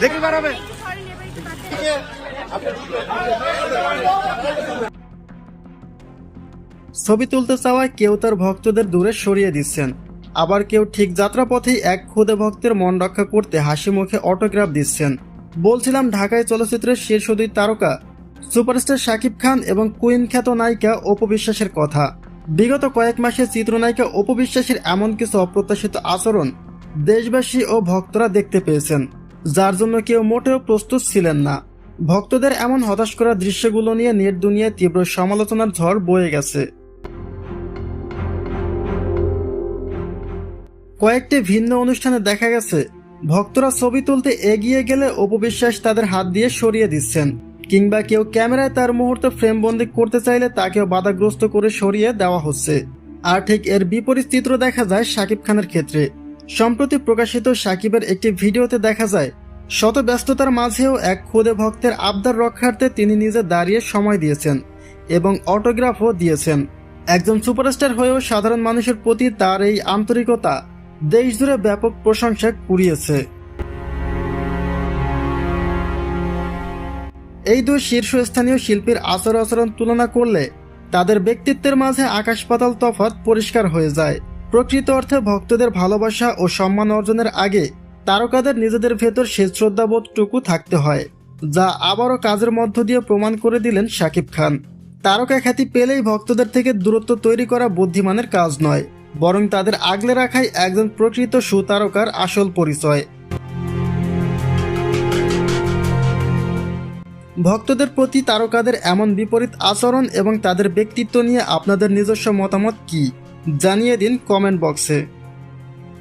দেখে বেড়াবে। ছবি তুলতে চাওয়ায় কেউ তার ভক্তদের দূরে সরিয়ে দিচ্ছেন, আবার কেউ ঠিক যাত্রাপথেই এক খুদে ভক্তের মন রক্ষা করতে হাসি মুখে অটোগ্রাফ দিচ্ছেন। বলছিলাম ঢাকায় চলচ্চিত্রের শীর্ষ দুই তারকা সুপারস্টার শাকিব খান এবং কুইন খ্যাত নায়িকা অপু বিশ্বাসের কথা। বিগত কয়েক মাসে চিত্রনায়িকা অপু বিশ্বাসের এমন কিছু অপ্রত্যাশিত আচরণ দেশবাসী ও ভক্তরা দেখতে পেয়েছেন, যার জন্য কেউ মোটেও প্রস্তুত ছিলেন না। ভক্তদের এমন হতাশ করা দৃশ্যগুলো নিয়ে নেট দুনিয়ায় তীব্র সমালোচনার ঝড় বয়ে গেছে। কয়েকটি ভিন্ন অনুষ্ঠানে দেখা গেছে ভক্তরা ছবি তুলতে এগিয়ে গেলে অপু বিশ্বাস তাদের হাত দিয়ে সরিয়ে দিচ্ছেন, কিংবা কেউ ক্যামেরায় তার মুহূর্তে ফ্রেমবন্দি করতে চাইলে তাকেও বাধাগ্রস্ত করে সরিয়ে দেওয়া হচ্ছে। আর ঠিক এর বিপরীত চিত্র দেখা যায় শাকিব খানের ক্ষেত্রে। সম্প্রতি প্রকাশিত শাকিবের একটি ভিডিওতে দেখা যায় শত ব্যস্ততার মাঝেও এক খুদে ভক্তের আবদার রক্ষার্থে তিনি নিজে দাঁড়িয়ে সময় দিয়েছেন এবং অটোগ্রাফও দিয়েছেন। একজন সুপারস্টার হয়েও সাধারণ মানুষের প্রতি তার এই আন্তরিকতা দেশজুড়ে ব্যাপক প্রশংসা কুড়িয়েছে। এই দুই শীর্ষস্থানীয় শিল্পীর আচরণ তুলনা করলে তাদের ব্যক্তিত্বের মাঝে আকাশ পাতাল তফাৎ পরিষ্কার হয়ে যায়। প্রকৃত অর্থে ভক্তদের ভালোবাসা ও সম্মান অর্জনের আগে তারকাদের নিজেদের ভেতর সেই শ্রদ্ধাবোধটুকু থাকতে হয়, যা আবারও কাজের মধ্য দিয়ে প্রমাণ করে দিলেন শাকিব খান। তারকা খ্যাতি পেলেই ভক্তদের থেকে দূরত্ব তৈরি করা বুদ্ধিমানের কাজ নয়, বরং তাদের আগলে রাখাই একজন প্রকৃত সুতারকার আসল পরিচয়। ভক্তদের প্রতি তারকাদের এমন বিপরীত আচরণ এবং তাদের ব্যক্তিত্ব নিয়ে আপনাদের নিজস্ব মতামত কি জানিয়ে দিন কমেন্ট বক্সে।